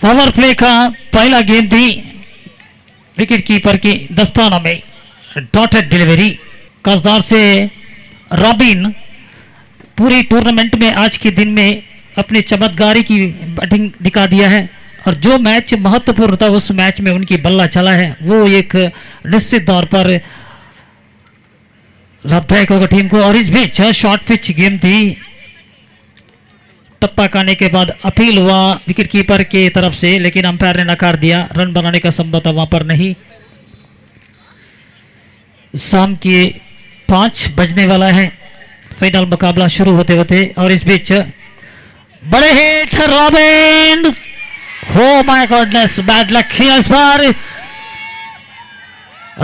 Power play का पहला game भी विकेट कीपर के दस्तानों में डॉटेड डिलीवरी कसदार से रॉबिन पूरी टूर्नामेंट में आज के दिन में अपनी चमत्कारी की बैटिंग दिखा दिया है और जो मैच महत्वपूर्ण था उस मैच में उनकी बल्ला चला है वो एक निश्चित तौर पर लाभदायक होगा टीम को। और इस बीच शॉर्ट पिच गेम थी, टप्पा खाने के बाद अपील हुआ विकेट कीपर के तरफ से लेकिन अंपायर ने नकार दिया, रन बनाने का संभव था वहां पर नहीं। शाम के 5 बजने वाला है फाइनल मुकाबला शुरू होते होते और इस बीच बड़े हिट रॉबिन, हो माय गॉडनेस बैड लक इस बार।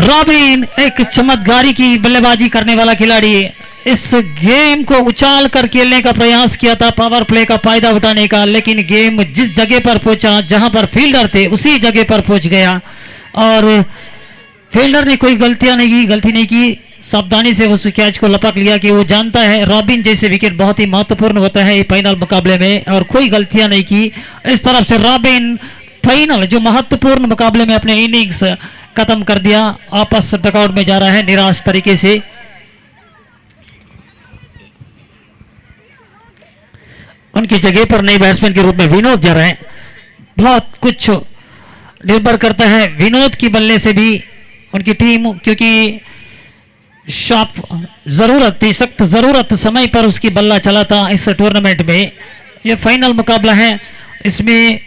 रॉबिन एक चमत्कारी की बल्लेबाजी करने वाला खिलाड़ी, इस गेम को उछाल कर खेलने का प्रयास किया था पावर प्ले का फायदा उठाने का, लेकिन गेम जिस जगह पर पहुंचा जहां पर फील्डर थे उसी जगह पर पहुंच गया और फील्डर ने कोई गलती नहीं की, सावधानी से उस कैच को लपक लिया कि वो जानता है रॉबिन जैसे विकेट बहुत ही महत्वपूर्ण होता है फाइनल मुकाबले में और कोई गलतियां नहीं की। इस तरफ से रॉबिन फाइनल जो महत्वपूर्ण मुकाबले में अपने इनिंग्स खत्म कर दिया, आपस डकआउट में जा रहा है निराश तरीके से। उनकी जगह पर नए बैट्समैन के रूप में विनोद जा रहे हैं। बहुत कुछ निर्भर करता है विनोद की बल्ले से भी उनकी टीम, क्योंकि शार्प जरूरत थी, सख्त जरूरत समय पर उसकी बल्ला चला था। इस टूर्नामेंट में यह फाइनल मुकाबला है, इसमें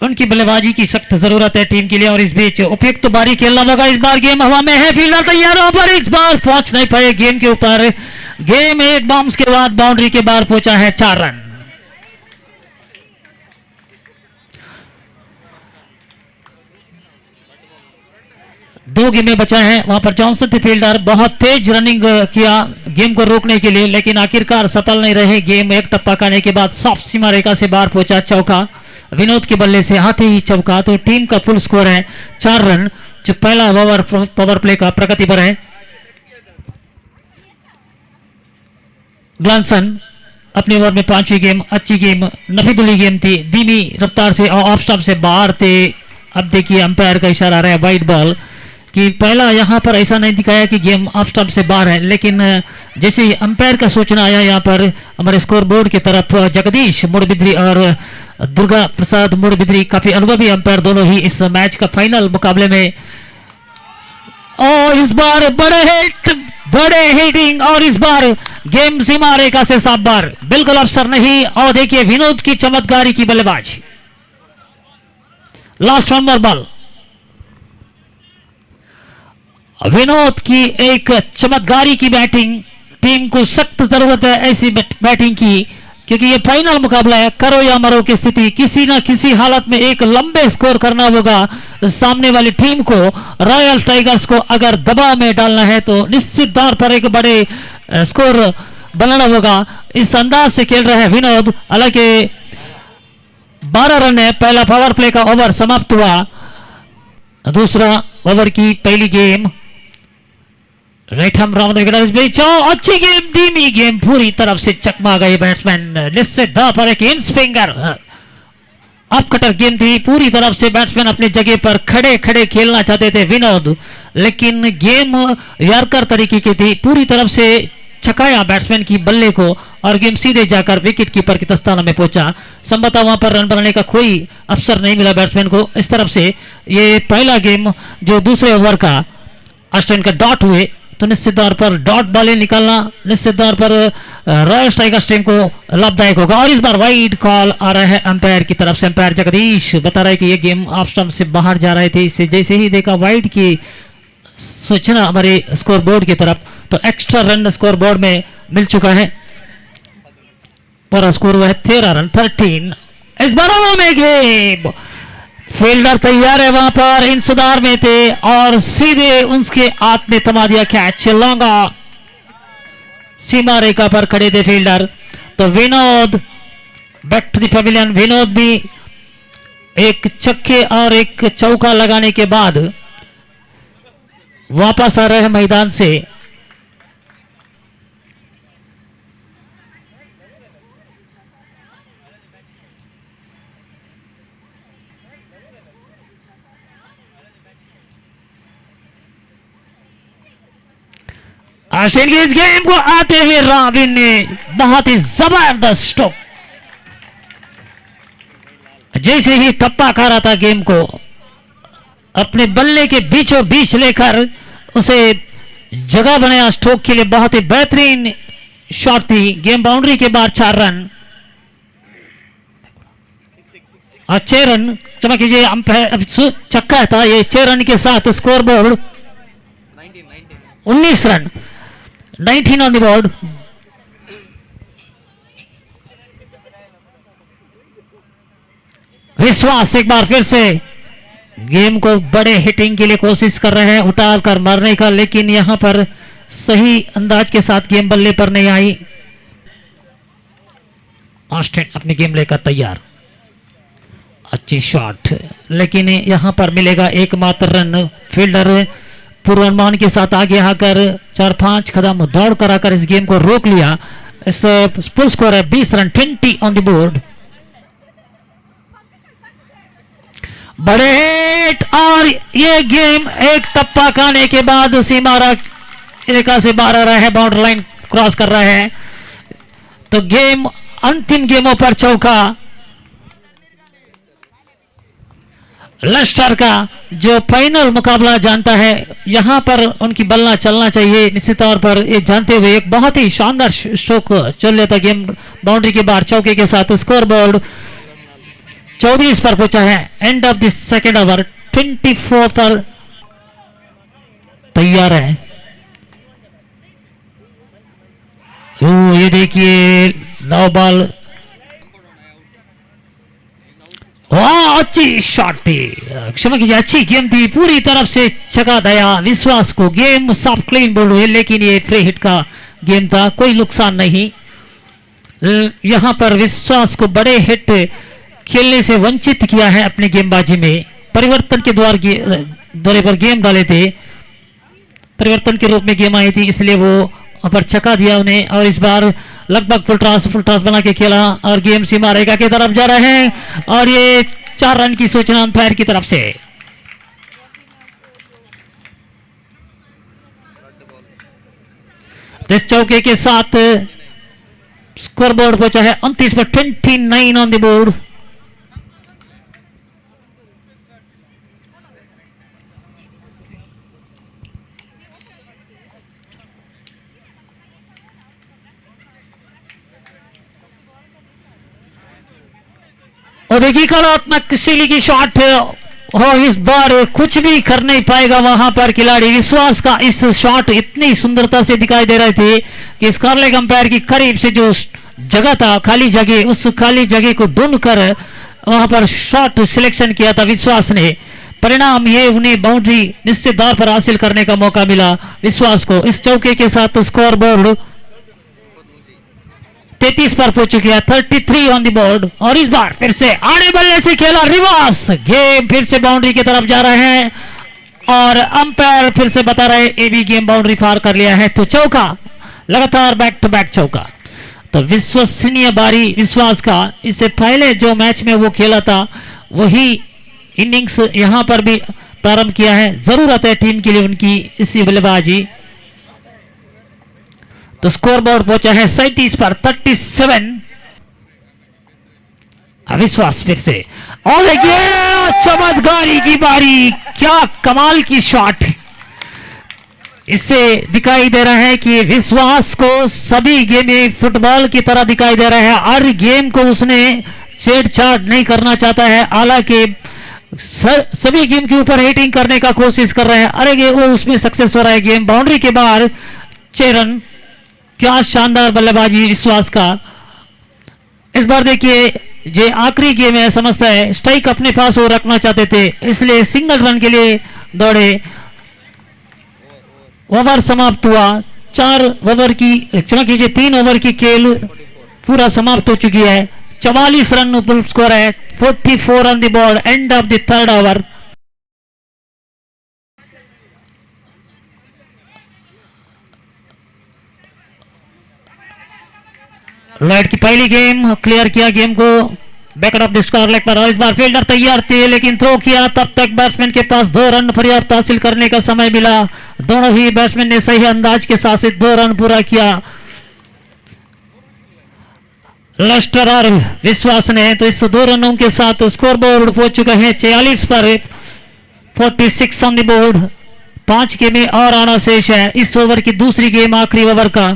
उनकी बल्लेबाजी की सख्त जरूरत है टीम के लिए। और इस बीच उपयुक्त बारी खेलना होगा, इस बार गेम हवा में है, फील्डर तैयार हो पर इस बार पहुंच नहीं पाए गेम के ऊपर। गेम एक बाउंस के बाद बाउंड्री के बाहर पहुंचा है 4 रन। दो गेमें बचा है, वहां पर जॉनसन थे फील्डर, बहुत तेज रनिंग किया गेम को रोकने के लिए लेकिन आखिरकार सफल नहीं रहे। गेम एक टप्पा खाने के बाद सॉफ्ट सीमा रेखा से बाहर पहुंचा चौका, विनोद के बल्ले से आते ही चौका, तो टीम का फुल स्कोर है 4 रन जो पहला ओवर पावर प्ले का प्रगति पर है। ग्लानसन अपने ओवर में 5वीं गेम, अच्छी गेम, नफीदुली गेम थी, धीमी रफ्तार से ऑफ स्टंप से बाहर थे। अब देखिए अंपायर का इशारा आ रहा है वाइड बॉल कि पहला यहां पर ऐसा नहीं दिखाया कि गेम ऑफ स्टंप से बाहर है, लेकिन जैसे ही अंपायर का सूचना आया यहां पर हमारे स्कोर बोर्ड की तरफ जगदीश मुड़बिद्री और दुर्गा प्रसाद मुड़बिद्री, काफी अनुभवी अंपायर दोनों ही इस मैच का फाइनल मुकाबले में। और इस बार बड़े हिटिंग और इस बार गेम सीमा रेखा से साफ बार, बिल्कुल अवसर नहीं। और देखिए विनोद की चमत्कारी की बल्लेबाजी, लास्ट 1 मोर बॉल, विनोद की एक चमत्कारी की बैटिंग, टीम को सख्त जरूरत है ऐसी बैटिंग की क्योंकि ये फाइनल मुकाबला है, करो या मरो की स्थिति, किसी ना किसी हालत में एक लंबे स्कोर करना होगा सामने वाली टीम को। रॉयल टाइगर्स को अगर दबाव में डालना है तो निश्चित तौर पर एक बड़े स्कोर बनाना होगा। इस अंदाज से खेल रहे हैं विनोद, हालांकि 12 रन है, पहला पावर प्ले का ओवर समाप्त हुआ, दूसरा ओवर की पहली गेम राइट हैंड राउंड अच्छी गेम, धीमी गेम, पूरी तरफ से चकमा गए बैट्समैन, निश्चित तौर पर एक इन स्विंगर अप कटर गेम थी, पूरी तरफ से बैट्समैन अपनी जगह पर खड़े खड़े खेलना चाहते थे विनोद, लेकिन गेम यारकर तरीके की थी, पूरी तरफ से छकाया बैट्समैन की बल्ले को और गेम सीधे जाकर विकेट कीपर की दस्ताना में पहुंचा। संभवतः वहां पर रन बनाने का कोई अवसर नहीं मिला बैट्समैन को। इस तरफ से ये पहला गेम जो दूसरे ओवर का ऑस्ट्रेलियन का डॉट हुए तो निश्चित तौर पर डॉट बॉलें निकालना निश्चित तौर पर रॉयल टाइगर्स टीम को लाभदायक होगा। और इस बार वाइड कॉल आ रहा है अंपायर की तरफ से, अंपायर जगदीश बता रहा है कि ये गेम ऑफ स्टंप से बाहर जा रहे थे, इससे जैसे ही देखा वाइड की सूचना हमारे स्कोर बोर्ड की तरफ तो एक्स्ट्रा रन स्कोर बोर्ड में मिल चुका है, पूरा स्कोर हुआ है 13 रन 13। इस बार में गेम फील्डर तैयार है, वहां पर इंतजार में थे और सीधे उसके हाथ में थमा दिया कैच, लॉन्गा सीमा रेखा पर खड़े थे फील्डर। तो Vinod back to the pavilion, Vinod भी एक छक्के और एक चौका लगाने के बाद वापस आ रहे हैं मैदान से। ऑस्टिन की इस गेम को आते हुए रॉबिन ने बहुत ही जबरदस्त स्ट्रोक, जैसे ही टप्पा खा रहा था गेम को अपने बल्ले के बीचों बीच लेकर उसे जगह बनाया स्ट्रोक के लिए। बहुत ही बेहतरीन शॉट थी। गेम बाउंड्री के बाहर 4 रन और 6 रन, क्षमा कीजिए अंपायर चक्का था ये। 6 रन के साथ score board 19 run, 19 on the board. विश्वास एक बार फिर से गेम को बड़े हिटिंग के लिए कोशिश कर रहे हैं, उतार कर मारने का, लेकिन यहां पर सही अंदाज के साथ गेम बल्ले पर नहीं आई। ऑस्टिन अपनी गेम लेकर तैयार, अच्छी शॉट, लेकिन यहां पर मिलेगा एकमात्र रन। फील्डर पूर्वानुमान के साथ आगे आकर 4-5 कदम दौड़ कर आकर इस गेम को रोक लिया। इस फुल स्कोर है 20 रन, 20 ऑन द बोर्ड। बड़े हिट और ये गेम एक टप्पा खाने के बाद सीमा इलाका से बाहर आ रहा है, बाउंड्री लाइन क्रॉस कर रहा है। तो गेम अंतिम गेमों पर चौका लेस्टर का जो फाइनल मुकाबला जानता है, यहां पर उनकी बल्ला चलना चाहिए निश्चित तौर पर, ये जानते हुए एक बहुत ही शानदार स्ट्रोक चल लेता गेम बाउंड्री के बाहर चौके के साथ। स्कोर बोर्ड 24 पर पहुंचा है। End of the second over 24 पर तैयार है। ये देखिए नो बॉल, अच्छी शॉट थी, क्षमा कीजिए अच्छी गेम थी, पूरी तरफ से चका दया विश्वास को। गेम सॉफ्ट क्लीन बोल्ड हुई, लेकिन ये फ्री हिट का गेम था, कोई नुकसान नहीं। यहां पर विश्वास को बड़े हिट खेलने से वंचित किया है अपने गेंदबाजी में। परिवर्तन के दौरे पर गेम डाले थे, परिवर्तन के रूप में गेम आई थी, इसलिए वो पर छक्का दिया उन्हें। और इस बार लगभग फुल टॉस बना के खेला और गेम सीमा रेखा की तरफ जा रहे हैं और ये 4 रन की सूचना अंपायर की तरफ से। इस चौके के साथ स्कोर बोर्ड पहुंचा है 29 पर 29 ऑन द बोर्ड। और देखिए कलात्मक शैली की शॉट हो, इस बार कुछ भी कर नहीं पाएगा वहां पर खिलाड़ी। विश्वास का इस शॉट इतनी सुंदरता से दिखाई दे रहे थे कि स्कारलेट अंपायर की करीब से जो जगह था खाली जगह, उस खाली जगह को ढूंढकर वहां पर शॉट सिलेक्शन किया था विश्वास ने। परिणाम ये उन्हें बाउंड्री निश्चित तौर पर हासिल करने का मौका मिला विश्वास को। इस चौके के साथ स्कोर बोर्ड 33 पर पहुंच चुकी है, 33 ऑन द बोर्ड। और इस बार फिर से आड़े बल्ले से खेला रिवर्स, गेम फिर से बाउंड्री की तरफ जा रहे हैं और अंपायर फिर से बता रहे ये भी गेम बाउंड्री पार कर लिया है। तो चौका, लगातार बैक टू बैक चौका। तो विश्वसनीय बारी विश्वास का, इससे पहले जो मैच में वो खेला था वही इनिंग्स यहां पर भी प्रारंभ किया है। जरूरत है टीम के लिए उनकी इसी बल्लेबाजी। तो स्कोर बोर्ड पहुंचा है 37 पर 37। अविश्वास फिर से, और देखिए चमत्कारी की बारी, क्या कमाल की शॉट। इससे दिखाई दे रहा है कि विश्वास को सभी गेम फुटबॉल की तरह दिखाई दे रहा है। हर गेम को उसने छेड़छाड़ नहीं करना चाहता है, हालांकि सभी गेम के ऊपर हिटिंग करने का कोशिश कर रहे हैं। अरे वो उसमें सक्सेस हो रहा है। गेम बाउंड्री के बाहर 6 रन, क्या शानदार बल्लेबाजी विश्वास का। इस बार देखिए ये आखिरी गेम है, समझता है स्ट्राइक अपने पास वो रखना चाहते थे, इसलिए सिंगल रन के लिए दौड़े। ओवर समाप्त हुआ, 4 ओवर की, क्षमा कीजिए 3 ओवर की खेल पूरा समाप्त हो चुकी है। 44 रन स्कोर है, 44 on the board. End of the third over. Lloyd की पहली गेम क्लियर किया, गेम को बैकअप ऑफ स्कोर लेग पर, और इस बार फील्डर तैयार थे लेकिन थ्रो किया, तब तक बैट्समैन के पास 2 रन पर्याप्त हासिल करने का समय मिला। दोनों ही बैट्समैन ने सही अंदाज के साथ 2 रन पूरा किया। लस्टर और विश्वास ने तो इस 2 रनों के साथ स्कोर बोर्ड पहुंच चुका है 46 पर, 46 ऑन द बोर्ड। 5 गेमें और आना शेष है। इस ओवर की दूसरी गेम, आखिरी ओवर का।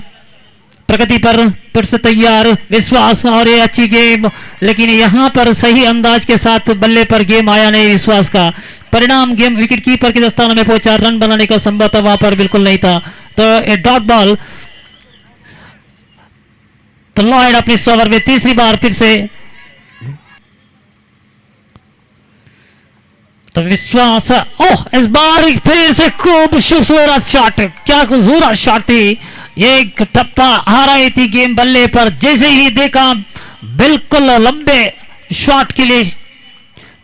प्रगति पर फिर से तैयार विश्वास, और ये अच्छी गेम, लेकिन यहां पर सही अंदाज के साथ बल्ले पर गेम आया नहीं विश्वास का। परिणाम गेम विकेट कीपर के दस्ताने में पहुंचा, रन बनाने का संभव वहां पर बिल्कुल नहीं था। तो डॉट बॉल। तो लॉयड अपने इस ओवर में तीसरी बार फिर से, तो विश्वास, ओह इस बार फिर से खूब खूबसूरत शॉट, क्या खूबसूरत शॉट थी। एक टप्पा आ रही थी गेम बल्ले पर, जैसे ही देखा बिल्कुल लंबे शॉट के लिए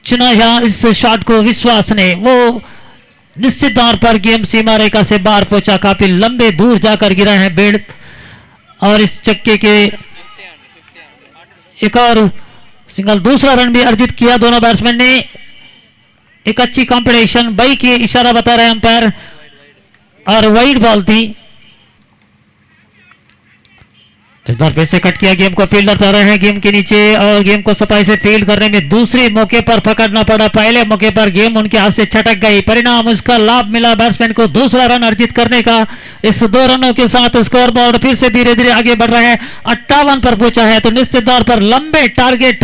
चुना यहाँ इस शॉट को विश्वास ने। वो निश्चित तौर पर गेम सीमा रेखा से बाहर पहुंचा, काफी लंबे दूर जाकर गिरा है बेड़, और इस चक्के के एक और सिंगल, दूसरा रन भी अर्जित किया दोनों बैट्समैन ने। एक अच्छी कॉम्बिनेशन, बाई के इशारा बता रहे अंपायर, और वाइड बॉल थी। इस बार फिर से कट किया गेम को, फील्डर आ रहे हैं गेम के नीचे, और गेम को सफाई से फील्ड करने में दूसरे मौके पर पकड़ना पड़ा। पहले मौके पर गेम उनके हाथ से छटक गई, परिणाम उसका लाभ मिला बैट्समैन को दूसरा रन अर्जित करने का। इस 2 रनों के साथ स्कोर बोर्ड फिर से धीरे धीरे आगे बढ़ रहा है, 58 पर पहुंचा है। तो निश्चित तौर पर लंबे टारगेट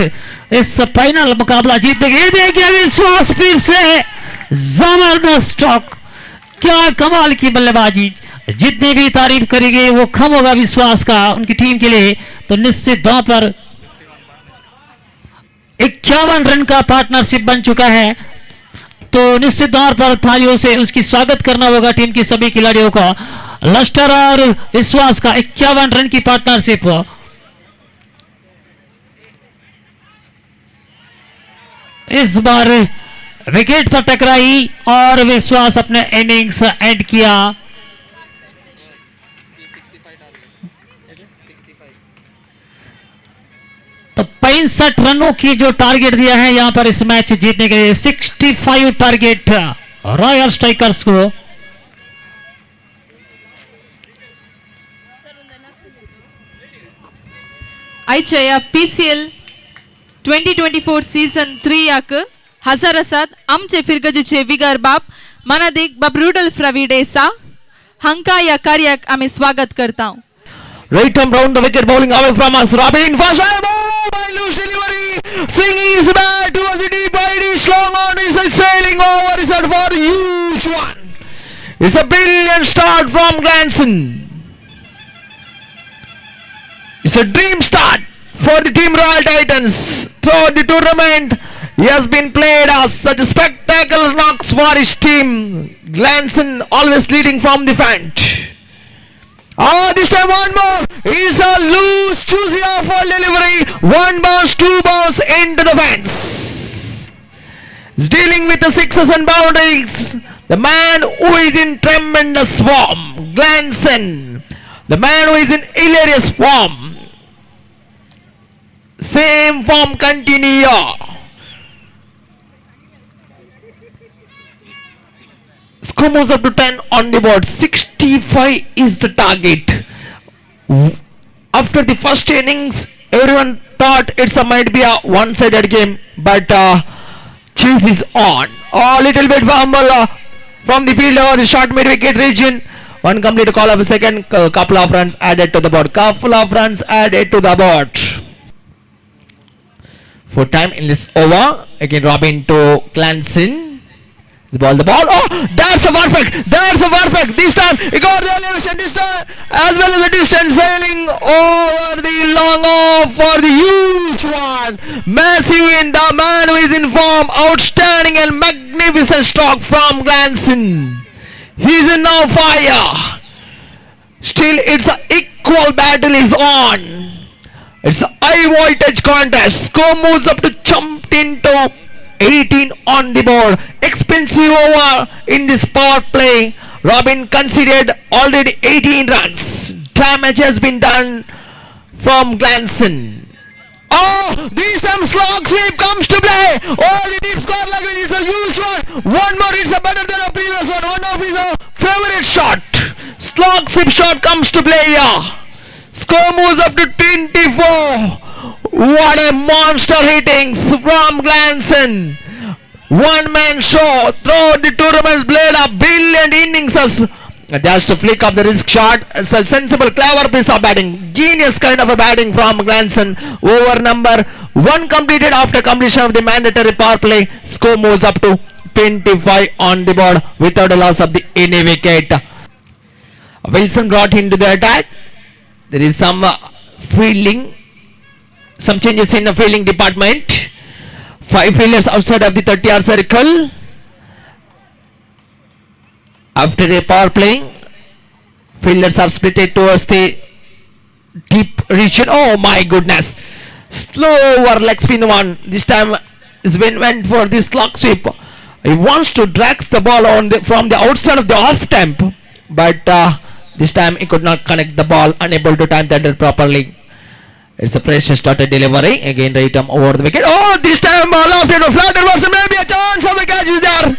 इस फाइनल मुकाबला जीतने के लिए विश्वास फिर से जबरदस्त स्ट्रोक, क्या कमाल की बल्लेबाजी। जितनी भी तारीफ करेंगे वो कम होगा विश्वास का उनकी टीम के लिए। तो निश्चित तौर पर 51 रन का पार्टनरशिप बन चुका है। तो निश्चित तौर पर थालियों से उसकी स्वागत करना होगा टीम के सभी खिलाड़ियों का। लस्टर और विश्वास का 51 रन की पार्टनरशिप। इस बार विकेट पर टकराई और विश्वास अपने इनिंग्स एंड किया। तो 65 रनों की जो टारगेट दिया है यहां पर इस मैच जीतने के लिए, 65 टारगेट रॉयल स्ट्राइकर्स को। आयच्या PCL 2024 सीझन 3 याक हजार आसात आमचे फिरगजेचे विगर बाप मनादीक बाप रुडल्फ रविडेसा हंका या कार्याक आम्ही स्वागत करता। Right arm round the wicket, bowling away from us. Robin first time, oh by loose delivery, swinging his bat towards the deep right, is long on, is sailing over, is out for a huge one. It's a brilliant start from Glanson. It's a dream start for the team Royal Titans. Throughout the tournament, he has been played as such a spectacular knocks for his team. Glanson always leading from the front. Oh, this time one more. It's a loose, choosy off ball delivery. 1 bounce, 2 bounce into the fence. He's dealing with the sixes and boundaries. The man who is in tremendous form, Glanson. The man who is in hilarious form. Same form continue. Score moves up to 10 on the board. 65 is the target. After the first innings, everyone thought might be a one-sided game, but chase is on. A little bit fumble from the fielder or the short mid-wicket region. One complete call of a second. Couple of runs added to the board. Couple of runs added to the board. For time in this over, again Robin to Glanson. The ball. Oh, that's a perfect. This time he got the elevation. This time as well as the distance, sailing over the long off for the huge one. Massive win. The man who is in form. Outstanding and magnificent stroke from Glanson. He's in now fire. Still, it's an equal battle is on. It's a high voltage contest. Score moves up to jumped into 18 on the board. Expensive over in this power play. Robin conceded already 18 runs. Damage has been done from Glanson. Oh, Oh, this time slog sweep comes to play. Oh, the deep square leg is a huge one. One more, it's a better than a previous one. One of his favorite shot. Slog sweep shot comes to play here. Score moves up to 24. What a monster hittings from Glanson. One man show throughout the tournament, played a brilliant innings. Just a flick of the wrist shot. It's a sensible, clever piece of batting. Genius kind of a batting from Glanson. Over number 1 completed after completion of the mandatory power play. Score moves up to 25 on the board without a loss of the any wicket. Wilson brought into the attack. There is some fielding, some changes in the fielding department. 5 fielders outside of the 30-yard circle. After a power play, fielders are split towards the deep region. Oh my goodness! Slower leg spin one. This time is when went for this slog sweep. He wants to drag the ball on from the outside of the off temp, but this time he could not connect the ball, unable to time that properly. It's a precious started delivery. Again, right arm over the wicket. Oh, this time ball off to the flatter version. Maybe a chance of a catch is there.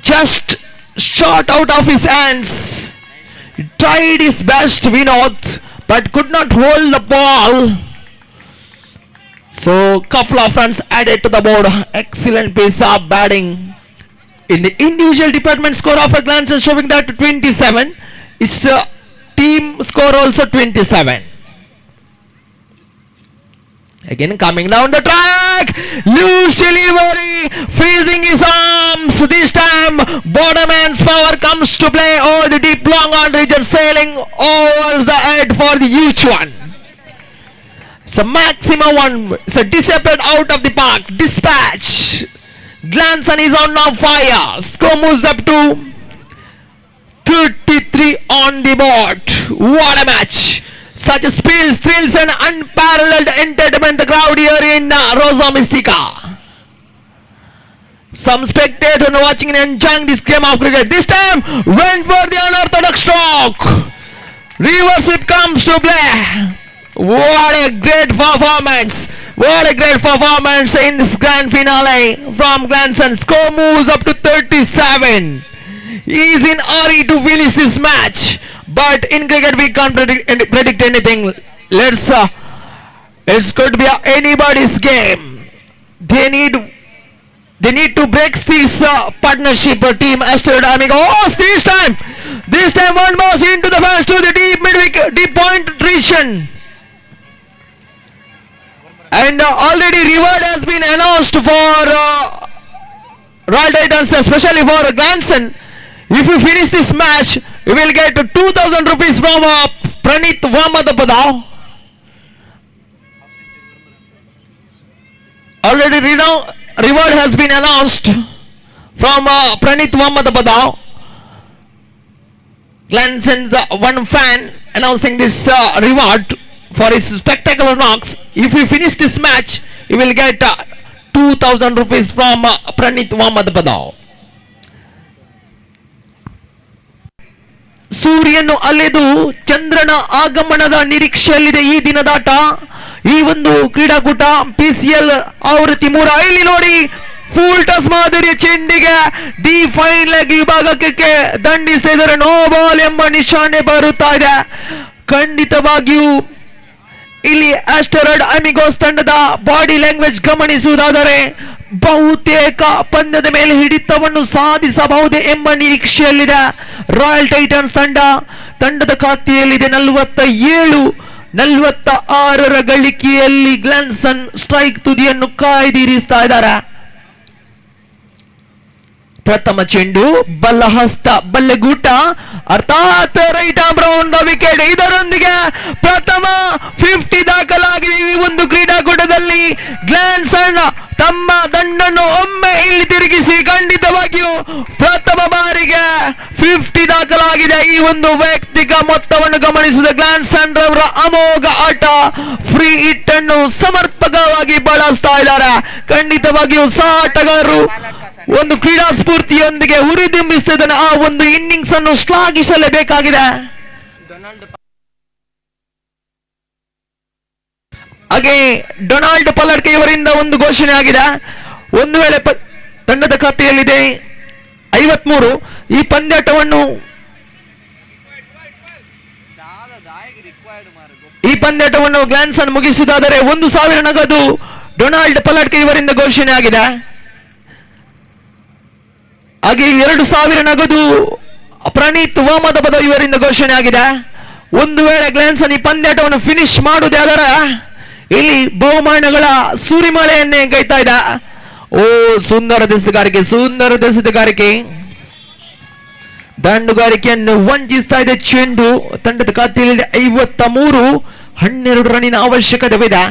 Just shot out of his hands. He tried his best, Vinod, but could not hold the ball. So, couple of runs added to the board. Excellent piece of batting. In the individual department, score of a glance and showing that 27. It's a team score also 27. Again coming down the track, loose delivery, freezing his arms. This time bottom hand's power comes to play over the deep long on region, sailing over the head for the huge one. It's a maximum one. It's a disappeared out of the park. Dispatch. Glanson is on now fire. Score moves up to 33 on the board. What a match. Such spills, thrills and unparalleled entertainment the crowd here in Rosa Mystica. Some spectators watching and enjoying this game of cricket. This time went for the unorthodox stroke. Reverse sweep comes to play. What a great performance. What a great performance in this grand finale from Glanson. Score moves up to 37. He is in hurry to finish this match. But in cricket we can't predict anything. It's going to be anybody's game. They need to break this partnership team. Asteroid Amigo. Oh, this time one moves into the fence to the deep point region. And already reward has been announced for Royal Titans, especially for Glanson. If you finish this match, you will get 2,000 rupees from Pranit Vamadapada. Already reward has been announced from Pranit Vamadapada. Glanson's one fan announcing this reward for his spectacular knocks. If you finish this match, you will get 2,000 rupees from Pranit Vamadapada. ಸೂರ್ಯನು ಅಲೆದು ಚಂದ್ರನ ಆಗಮನದ ನಿರೀಕ್ಷೆಯಲ್ಲಿದೆ ಈ ದಿನದಾಟ. ಈ ಒಂದು ಕ್ರೀಡಾಕೂಟ PCL ಆವೃತ್ತಿ 3. ಇಲ್ಲಿ ನೋಡಿ ಫುಲ್ ಟಸ್ ಮಾದರಿಯ ಚೆಂಡಿಗೆ ಡಿ ಫೈನ್ ಲೆಗ್ ವಿಭಾಗಕ್ಕೆ ದಂಡಿಸ್ತಾ ಇದ್ದಾರೆ. ನೋ ಬಾಲ್ ಎಂಬ ನಿಶಾನೆ ಬರುತ್ತಾ ಇದೆ. ಖಂಡಿತವಾಗಿಯೂ ಇಲ್ಲಿ ಆಸ್ಟೆರಾಯ್ಡ್ ಅಮಿಗೋಸ್ ತಂಡದ ಬಾಡಿ ಲ್ಯಾಂಗ್ವೇಜ್ ಗಮನಿಸುವುದಾದರೆ ಬಹುತೇಕ ಪಂದ್ಯದ ಮೇಲೆ ಹಿಡಿತವನ್ನು ಸಾಧಿಸಬಹುದೇ ಎಂಬ ನಿರೀಕ್ಷೆಯಲ್ಲಿದೆ ರಾಯಲ್ ಟೈಟನ್ಸ್ ತಂಡದ ಖಾತೆಯಲ್ಲಿದೆ 47-46 ಗಳಿಕೆಯಲ್ಲಿ ಗ್ಲಾನ್ಸನ್ ಸ್ಟ್ರೈಕ್ ತುದಿಯನ್ನು ಕಾಯ್ದಿರಿಸ್ತಾ ಇದ್ದಾರೆ. ಪ್ರಥಮ ಚೆಂಡು ಬಲ್ಲಹಸ್ತ ಬಲ್ಲೆಗೂಟ ಅರ್ಥಾತ್ right arm round the wicket. ಇದರೊಂದಿಗೆ ಪ್ರಥಮ 50 ದಾಖಲಾಗಿದೆ ಈ ಒಂದು ಕ್ರೀಡಾಕೂಟದಲ್ಲಿ. ಗ್ಲಾನ್ಸನ್ ತಮ್ಮ ದಂಡನ್ನು ಒಮ್ಮೆ ಇಲ್ಲಿ ತಿರುಗಿಸಿ ಖಂಡಿತವಾಗಿಯೂ ಪ್ರಥಮ ಬಾರಿಗೆ 50 ದಾಖಲಾಗಿದೆ. ಈ ಒಂದು ವೈಯಕ್ತಿಕ ಮೊತ್ತವನ್ನು ಗಮನಿಸಿದ ಗ್ಲಾನ್ಸನ್ ರವರ ಅಮೋಘ ಆಟ, ಫ್ರೀ ಹಿಟ್ ಅನ್ನು ಸಮರ್ಪಕವಾಗಿ ಬಳಸ್ತಾ ಇದ್ದಾರೆ. ಖಂಡಿತವಾಗಿಯೂ ಸಹ ಆಟಗಾರರು ಒಂದು ಕ್ರೀಡಾ ಸ್ಫೂರ್ತಿಯೊಂದಿಗೆ ಹುರಿದುಂಬಿಸುತ್ತಿದ್ದಾನೆ. ಆ ಒಂದು ಇನ್ನಿಂಗ್ಸ್ ಅನ್ನು ಶ್ಲಾಘಿಸಲೇಬೇಕಾಗಿದೆ. ಹಾಗೆ ಡೊನಾಲ್ಡ್ ಪಲ್ಲಡ್ಕೆ ಇವರಿಂದ ಒಂದು ಘೋಷಣೆ ಆಗಿದೆ. ಒಂದು ವೇಳೆ ತಂಡದ ಖಾತೆಯಲ್ಲಿದೆ 53. ಈ ಪಂದ್ಯಾಟವನ್ನು ಗ್ಲಾನ್ಸನ್ ಮುಗಿಸುವುದಾದರೆ 1,000 ನಗದು ಡೊನಾಲ್ಡ್ ಪಲ್ಲಡ್ಕೆ ಇವರಿಂದ ಘೋಷಣೆ ಆಗಿದೆ. ಹಾಗೆ 2,000 ನಗದು ಪ್ರಣೀತ್ ವಾಮದಪದ ಇವರಿಂದ ಘೋಷಣೆ ಆಗಿದೆ. ಒಂದು ವೇಳೆ ಗ್ಲಾನ್ಸನ್ ಈ ಪಂದ್ಯಾಟವನ್ನು ಫಿನಿಶ್ ಮಾಡುವುದಾದರೆ ಇಲ್ಲಿ ಬಹುಮಾನಗಳ ಸೂರಿಮಳೆಯನ್ನೇ ಗೈತಾ ಇದೆ. ಓ, ಸುಂದರ ದೆಸೆತಗಾರಿಕೆ ದಾಂಡುಗಾರಿಕೆಯನ್ನು ವಂಚಿಸ್ತಾ ಇದೆ ಚೆಂಡು. ತಂಡದ ಖಾತೆಯಲ್ಲಿ 53. 12 ರನ್ನಿನ ಅವಶ್ಯಕತೆವಿದೆ.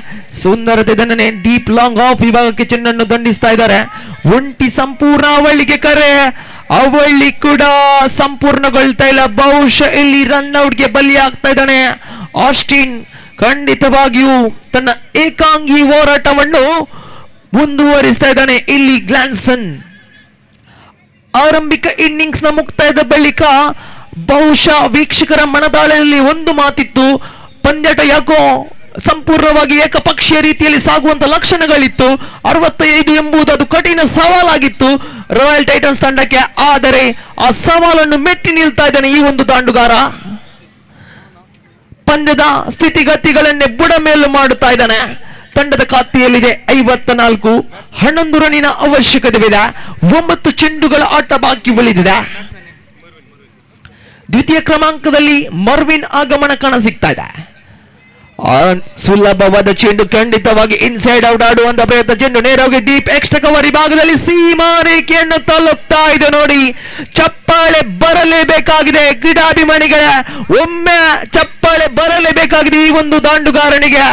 ಸುಂದರತೆ ದಂಡನೆ ಡೀಪ್ ಲಾಂಗ್ ಆಫ್ ವಿಭಾಗಕ್ಕೆ ಚೆಂಡನ್ನು ದಂಡಿಸ್ತಾ ಇದ್ದಾರೆ. ಒಂಟಿ ಸಂಪೂರ್ಣ ಅವಳಿಗೆ ಕರೆ, ಅವಳಿ ಕೂಡ ಸಂಪೂರ್ಣಗೊಳ್ತಾ ಇಲ್ಲ. ಬಹುಶಃ ಇಲ್ಲಿ ರನ್ ಔಟ್ಗೆ ಬಲಿಯಾಗ್ತಾ ಇದ್ದಾನೆ ಆಸ್ಟಿನ್. ಖಂಡಿತವಾಗಿಯೂ ತನ್ನ ಏಕಾಂಗಿ ಹೋರಾಟವನ್ನು ಮುಂದುವರಿಸ್ತಾ ಇದ್ದಾನೆ ಇಲ್ಲಿ ಗ್ಲಾನ್ಸನ್. ಆರಂಭಿಕ ಇನ್ನಿಂಗ್ಸ್ ನ ಮುಕ್ತಾಯದ ಬಳಿಕ ಬಹುಶಃ ವೀಕ್ಷಕರ ಮನದಾಳದಲ್ಲಿ ಒಂದು ಮಾತಿತ್ತು, ಪಂದ್ಯಾಟ ಯಾಕೋ ಸಂಪೂರ್ಣವಾಗಿ ಏಕಪಕ್ಷೀಯ ರೀತಿಯಲ್ಲಿ ಸಾಗುವಂತ ಲಕ್ಷಣಗಳಿತ್ತು. 65 ಎಂಬುದು ಅದು ಕಠಿಣ ಸವಾಲಾಗಿತ್ತು ರಾಯಲ್ ಟೈಟನ್ಸ್ ತಂಡಕ್ಕೆ. ಆದರೆ ಆ ಸವಾಲನ್ನು ಮೆಟ್ಟಿ ನಿಲ್ತಾ ಇದ್ದಾನೆ ಈ ಒಂದು ದಾಂಡುಗಾರ. ಪಂದ್ಯದ ಸ್ಥಿತಿಗತಿಗಳನ್ನೇ ಬುಡಮೇಲು ಮಾಡುತ್ತಾ ಇದ್ದಾನೆ. ತಂಡದ ಖಾತೆಯಲ್ಲಿದೆ 54. 11 ರನ್ನಿನ ಅವಶ್ಯಕತೆವಿದೆ. 9 ಚೆಂಡುಗಳ ಆಟ ಬಾಕಿ ಉಳಿದಿದೆ. ದ್ವಿತೀಯ ಕ್ರಮಾಂಕದಲ್ಲಿ ಮರ್ವಿನ್ ಆಗಮನ ಕಾಣ ಸಿಗ್ತಾ ಇದೆ. ಸುಲಭವಾದ ಚೆಂಡು, ಖಂಡಿತವಾಗಿ ಇನ್ಸೈಡ್ ಔಟ್ ಆಡುವಂತ ಪ್ರಯತ್ನ. ಚೆಂಡು ನೇರವಾಗಿ ಡೀಪ್ ಎಕ್ಸ್ಟ್ರಾ ಕವರ್ ವಿಭಾಗದಲ್ಲಿ ಸೀಮಾ ರೇಖೆಯನ್ನು ತಲುಪ್ತಾ ಇದೆ. ನೋಡಿ, ಚಪ್ಪಾಳೆ ಬರಲೇಬೇಕಾಗಿದೆ ಕ್ರೀಡಾಭಿಮಾನಿಗಳ, ಒಮ್ಮೆ ಚಪ್ಪಾಳೆ ಬರಲೇಬೇಕಾಗಿದೆ ಈ ಒಂದು ದಾಂಡುಗಾರನಿಗೆ.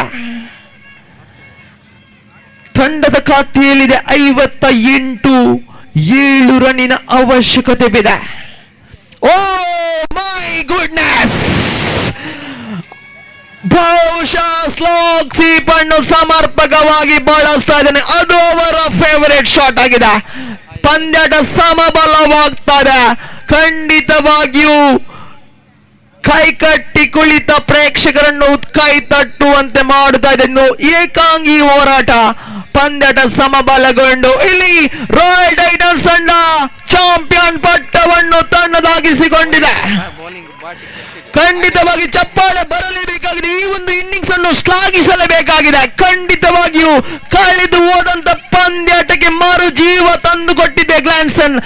ತಂಡದ ಖಾತೆಯಲ್ಲಿದೆ 58. 7 ರನ್ನಿನ ಅವಶ್ಯಕತೆವಿದೆ. ಓ ಮೈ ಗುಡ್ನೆಸ್, ಬಹುಶಃ ಸ್ಲೋಕ್ ಸೀಪ್ ಅನ್ನು ಸಮರ್ಪಕವಾಗಿ ಬಳಸ್ತಾ ಇದ್ದಾನೆ. ಅದು ಅವರ ಫೇವರೇಟ್ ಶಾಟ್ ಆಗಿದೆ. ಪಂದ್ಯಾಟ ಸಮಬಲವಾಗ್ತಾ ಇದೆ. ಖಂಡಿತವಾಗಿಯೂ ಕೈಕಟ್ಟಿ ಕುಳಿತ ಪ್ರೇಕ್ಷಕರನ್ನು ಕೈ ತಟ್ಟುವಂತೆ ಮಾಡುತ್ತಾ ಇದೆ. ಏಕಾಂಗಿ ಹೋರಾಟ, ಪಂದ್ಯಾಟ ಸಮಬಲಗೊಂಡು ಇಲ್ಲಿ ರಾಯಲ್ ಟೈಟನ್ಸ್ ತಂಡ ಚಾಂಪಿಯನ್ ಪಟ್ಟವನ್ನು ತನ್ನದಾಗಿಸಿಕೊಂಡಿದೆ. ಖಂಡಿತವಾಗಿ ಚಪ್ಪಾಳೆ ಬರಲೇಬೇಕಾಗಿದೆ. ಈ ಒಂದು ಇನ್ನಿಂಗ್ಸ್ ಅನ್ನು ಶ್ಲಾಘಿಸಲೇಬೇಕಾಗಿದೆ. ಖಂಡಿತವಾಗಿಯೂ ಕಳೆದು ಹೋದಂತ ಪಂದ್ಯಾಟಕ್ಕೆ ಮರು ಜೀವ ತಂದುಕೊಟ್ಟಿದೆ ಗ್ಲಾನ್ಸನ್.